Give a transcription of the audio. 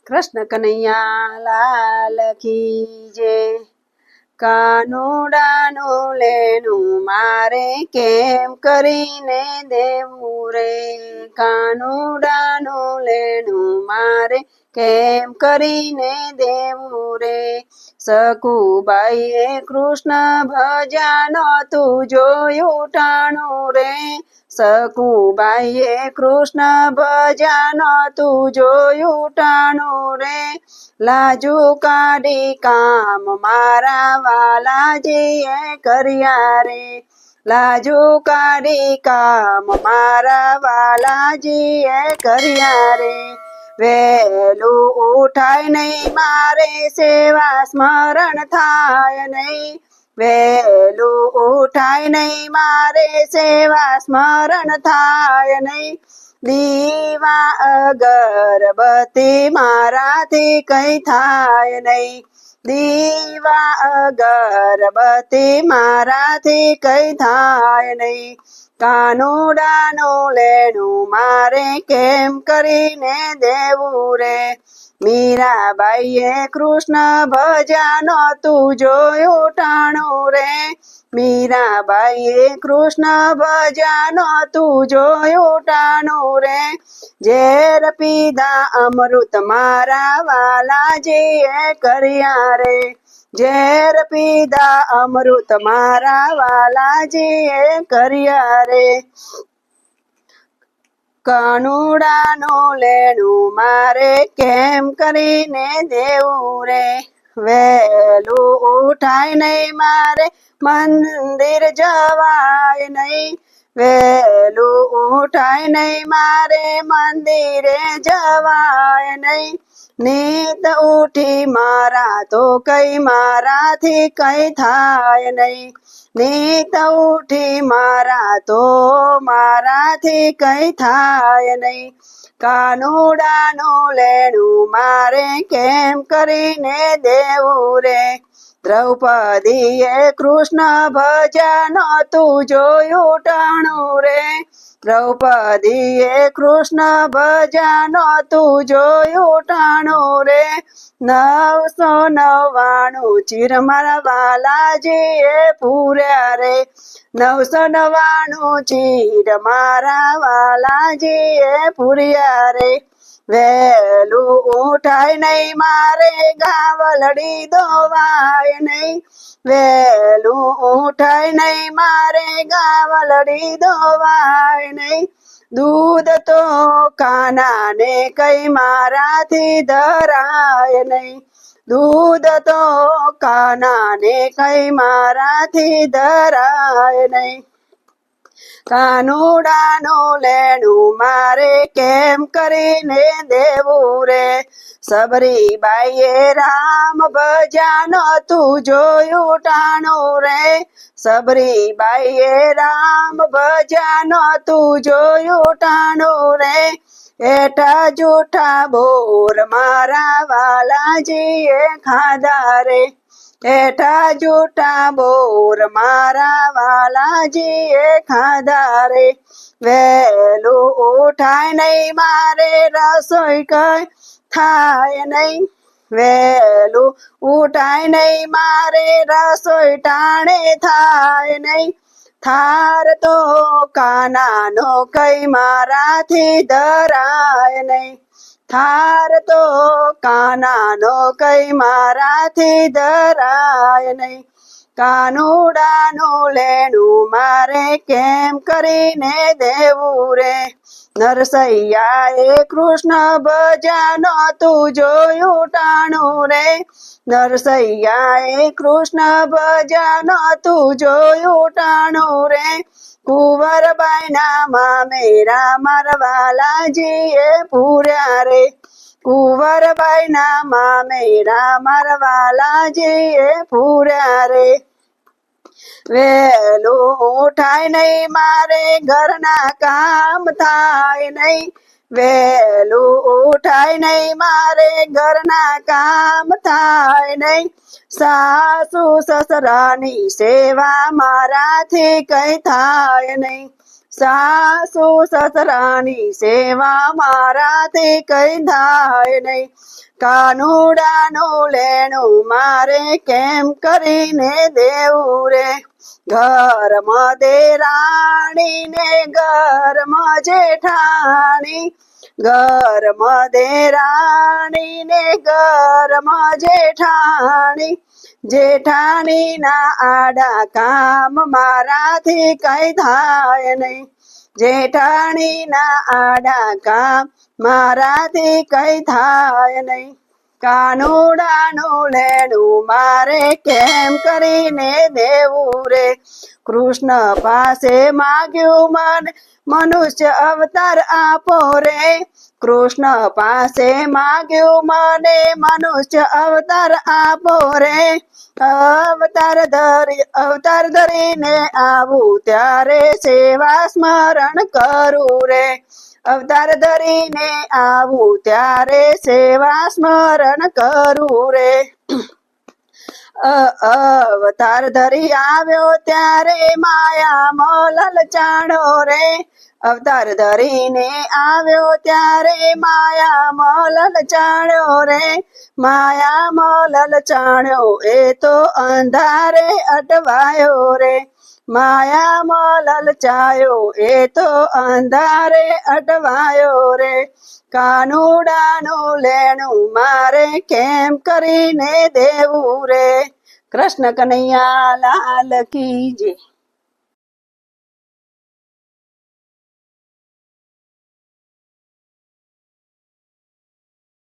કૃષ્ણ કનૈયા લાલ કી જય। કાનુડાનું લેણું મારે કેમ કરીને દેવું રે, કાનુડાનું લેણું મારે કેમ કરીને દેવું રે। સકુબાઈએ કૃષ્ણ ભજ્યા નહોતું જોયું ટાણું રે, સકુબાઈએ કૃષ્ણ ભજ્યા નહોતું જોયું ટાણું રે। લાજુ કાઢી કામ મારા વાલાજીએ કર્યા રે, લાજુ કાઢી કામ મારા વાલાજીએ કર્યા રે। વહેલું ઉઠાય નહીં મારે સેવા સ્મરણ થાય નહીં, વહેલું ઉઠાય નહીં મારે સેવા સ્મરણ થાય નહીં। દીવા અગરબત્તી મારાથી કઈ થાય નહીં, દીવા અગરબત્તી મારાથી કઈ થાય નહીં। કાનુડાનું લેણું મારે કેમ કરીને દેવું રે, મીરાબાઈએ કૃષ્ણ ભજ્યા નહોતું જોયું ટાણું રે, મીરાબાઈએ કૃષ્ણ ભજ્યા નહોતું જોયું ટાણું રે। ઝેર પીધા અમૃત મારા વાલાજીએ કર્યા રે, ઝેર પીધા અમૃત મારા વાલાજીએ કર્યા રે। કાનુડાનું લેણું મારે કેમ કરીને દેવું રે, વહેલું ઉઠાય નહીં મારે મંદિર જવાય નહીં, વહેલું ઉઠાય નહીં મારે મંદિરે જવાય નહીં। નીત ઉઠી મારા તો કઈ મારાથી કઈ થાય નહીં, નીત ઉઠી મારા તો મારાથી કઈ થાય નહીં। કાનુડાનું લેણું મારે કેમ કરીને દેવું રે, દ્રૌપદીએ કૃષ્ણ ભજ્યા નહોતું જોયું ટાણું રે, દ્રૌપદીએ કૃષ્ણ ભજ્યા નહોતું જોયું ટાણું રે। 999 ચીર મારા વાલાજીએ પૂર્યા રે, 999 ચીર મારા વાલાજીએ પૂર્યા રે। વહેલું ઉઠાય નહીં મારે ગાવલડી દોવાય નહીં, વહેલું ઉઠાય નહીં મારે ગાવલડી દોવાય નહીં। દૂધ તો કાનાને કઈ મારાથી ધરાય નહીં, દૂધ તો કાનાને કઈ મારાથી ધરાય નહીં। કાનુડાનું લેણું મારે કેમ કરીને દેવું રે, સબરીબાઈએ રામ ભજ્યા નહોતું જોયું ટાણું રે, સબરીબાઈએ રામ ભજ્યા નહોતું જોયું ટાણું રે। એઠા જૂઠા બોર મારા વાલાજીએ ખાધા રે, એઠા જૂઠા બોર મારા વાલાજીએ ખાધા રે। વહેલું ઉઠાય નહીં મારે રસોઈ કઈ થાય નહીં, વહેલું ઉઠાય નહીં મારે રસોઈ ટાણે થાય નહીં। થાર તો કાનાનો કઈ મારાથી ધરાય નહીં, થાર તો કાનાનો કઈ મારાથી ધરાય નહીં। કાનુડાનું લેણું મારે કેમ કરીને દેવું રે, નરસૈયાએ કૃષ્ણ ભજ્યા નહોતું જોયું ટાણું રે, નરસૈયાએ કૃષ્ણ ભજ્યા નહોતું જોયું ટાણું રે। કુંવરબાઈના મામેરા મારા વાલાજીએ પૂર્યા રે, કુંવરબાઈના મામેરા મારા વાલાજીએ પૂર્યા રે। વહેલું ઉઠાય નહીં મારે ઘરના કામ થાય નહીં, વહેલું ઉઠાય નહીં મારે ઘરના કામ થાય નહીં। સાસુ સસરાની સેવા મારાથી કઈ થાય નહીં, સાસુ સસરાની સેવા મારાથી કઈ થાય નહીં. કાનુડાનું લેણું મારે કેમ કરીને દેવું રે. ઘરમાં દેરાણી ને ઘરમાં જેઠાણી, ઘરમાં દેરાણી ને ઘરમાં જેઠાણી, જેઠાણીના આડા કામ મારાથી કઈ થાય નહીં. જેઠાણીના આડા કામ મારાથી કઈ થાય નહીં. કાનુડાનું લેણું મારે કેમ કરીને દેવું રે. કૃષ્ણ પાસે માગ્યું મને મનુષ્ય અવતાર આપો રે. કૃષ્ણ પાસે માગ્યું મને મનુષ્ય અવતાર આપો રે. અવતાર ધરીને આવું ત્યારે સેવા સ્મરણ કરું રે. અવતાર ધરીને આવું ત્યારે સેવા સ્મરણ કરું રે. અવતાર ધરી આવ્યો ત્યારે માયામાં લલચાણો રે. અવતાર ધરીને આવ્યો ત્યારે માયામાં લલચાણ્યો રે. માયામાં લલચાણ્યો એ તો અંધારે અટવાયો રે. માયામાં લલચાયો એ તો અંધારે અટવાયો રે. કાનુડાનું લેણું મારે કેમ કરીને દેવું રે. કૃષ્ણ કનૈયા લાલ કી જય.